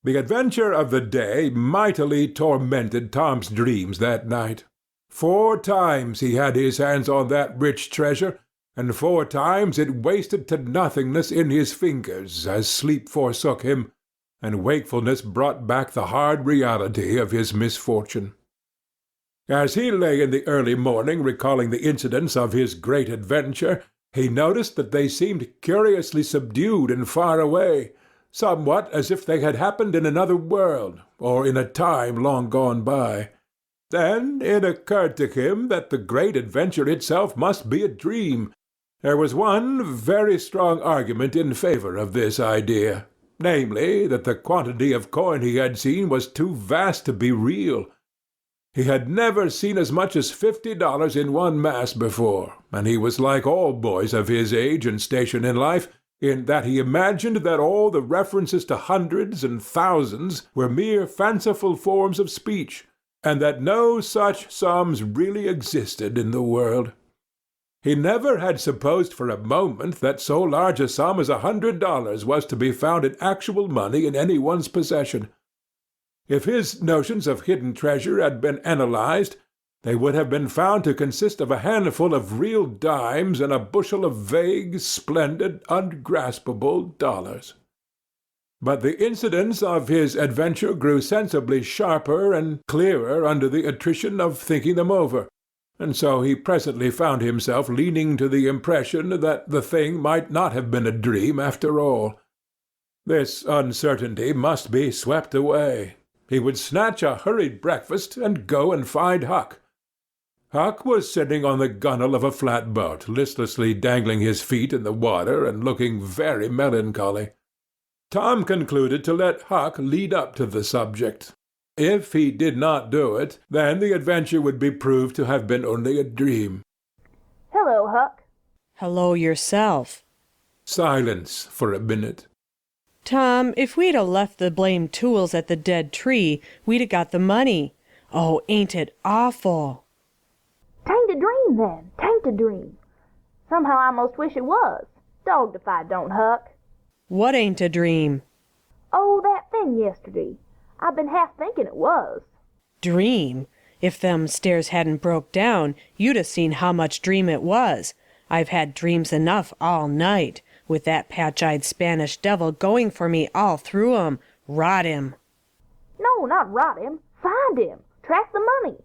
The adventure of the day mightily tormented Tom's dreams that night. 4 times he had his hands on that rich treasure, and 4 times it wasted to nothingness in his fingers as sleep forsook him, and wakefulness brought back the hard reality of his misfortune. As he lay in the early morning recalling the incidents of his great adventure, he noticed that they seemed curiously subdued and far away, somewhat as if they had happened in another world, or in a time long gone by. Then it occurred to him that the great adventure itself must be a dream. There was one very strong argument in favor of this idea, namely, that the quantity of coin he had seen was too vast to be real. He had never seen as much as $50 in one mass before, and he was like all boys of his age and station in life, in that he imagined that all the references to hundreds and thousands were mere fanciful forms of speech, and that no such sums really existed in the world. He never had supposed for a moment that so large a sum as $100 was to be found in actual money in any one's possession. If his notions of hidden treasure had been analyzed, they would have been found to consist of a handful of real dimes and a bushel of vague, splendid, ungraspable dollars. But the incidents of his adventure grew sensibly sharper and clearer under the attrition of thinking them over, and so he presently found himself leaning to the impression that the thing might not have been a dream after all. This uncertainty must be swept away. He would snatch a hurried breakfast and go and find Huck. Huck was sitting on the gunwale of a flatboat, listlessly dangling his feet in the water and looking very melancholy. Tom concluded to let Huck lead up to the subject. If he did not do it, then the adventure would be proved to have been only a dream. Hello, Huck. Hello yourself. Silence for a minute. Tom, if we'd 'a' left the blamed tools at the dead tree, we'd 'a' got the money. Oh, ain't it awful? 'Tain't a dream, then. 'Tain't a dream. Somehow I most wish it was. Dogged if I don't, Huck. What ain't a dream? Oh, that thing yesterday. I've been half thinking it was. Dream? If them stairs hadn't broke down, you'd 'a' seen how much dream it was. I've had dreams enough all night, with that patch-eyed Spanish devil going for me all through 'em. Rot him. No, not rot him. Find him. Track the money.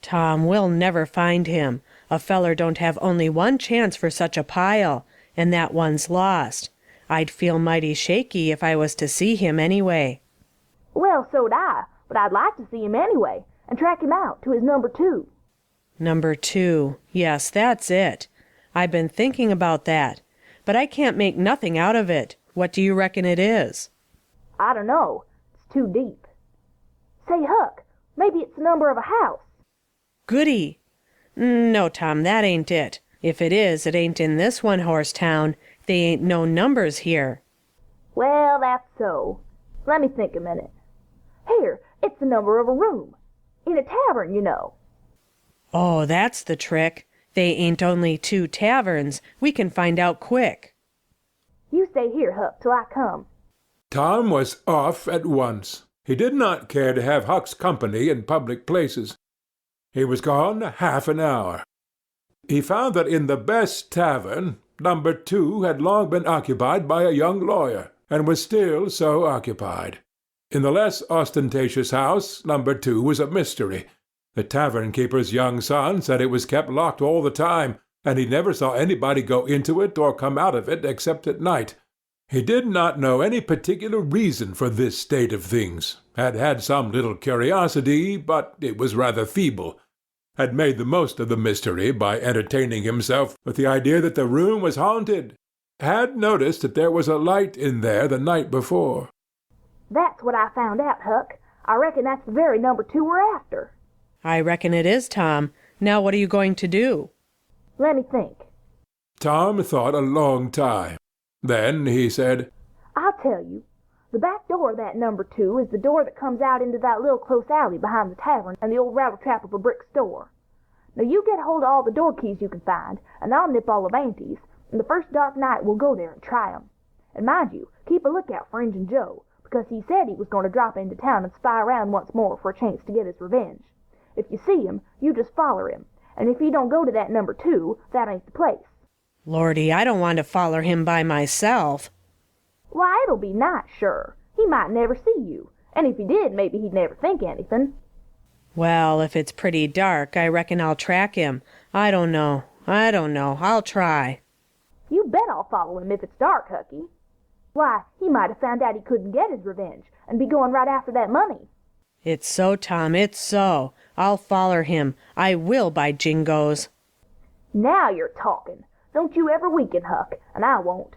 Tom, we'll never find him. A feller don't have only one chance for such a pile, and that one's lost. I'd feel mighty shaky if I was to see him anyway. Well, so'd I, but I'd like to see him anyway, and track him out to his number 2. Number 2. Yes, that's it. I've been thinking about that, but I can't make nothing out of it. What do you reckon it is? I don't know. It's too deep. Say, Huck, maybe it's the number of a house. Goody. No, Tom, that ain't it. If it is, it ain't in this one-horse town. They ain't no numbers here. Well, that's so. Let me think a minute. Here, it's the number of a room. In a tavern, you know. Oh, that's the trick. They ain't only 2 taverns. We can find out quick. You stay here, Huck, till I come. Tom was off at once. He did not care to have Huck's company in public places. He was gone half an hour. He found that in the best tavern, number 2 had long been occupied by a young lawyer, and was still so occupied. In the less ostentatious house, number 2 was a mystery. The tavern-keeper's young son said it was kept locked all the time, and he never saw anybody go into it or come out of it except at night. He did not know any particular reason for this state of things, had some little curiosity, but it was rather feeble, had made the most of the mystery by entertaining himself with the idea that the room was haunted, had noticed that there was a light in there the night before. That's what I found out, Huck. I reckon that's the very number 2 we're after. I reckon it is, Tom. Now what are you going to do? Let me think. Tom thought a long time. Then he said, I'll tell you. The back door of that number 2 is the door that comes out into that little close alley behind the tavern and the old rattle-trap of a brick store. Now you get hold of all the door keys you can find, and I'll nip all of Auntie's, and the first dark night we'll go there and try 'em. And mind you, keep a lookout for Injun Joe, because he said he was going to drop into town and spy around once more for a chance to get his revenge. If you see him, you just follow him, and if he don't go to that number 2, that ain't the place. Lordy, I don't want to follow him by myself. Why, it'll be night, sure. He might never see you, and if he did, maybe he'd never think anything. Well, if it's pretty dark, I reckon I'll track him. I don't know. I'll try. You bet I'll follow him if it's dark, Hucky. Why, he might have found out he couldn't get his revenge, and be going right after that money. It's so, Tom, it's so. I'll follow him. I will, by jingoes. Now you're talking. Don't you ever weaken, Huck, and I won't.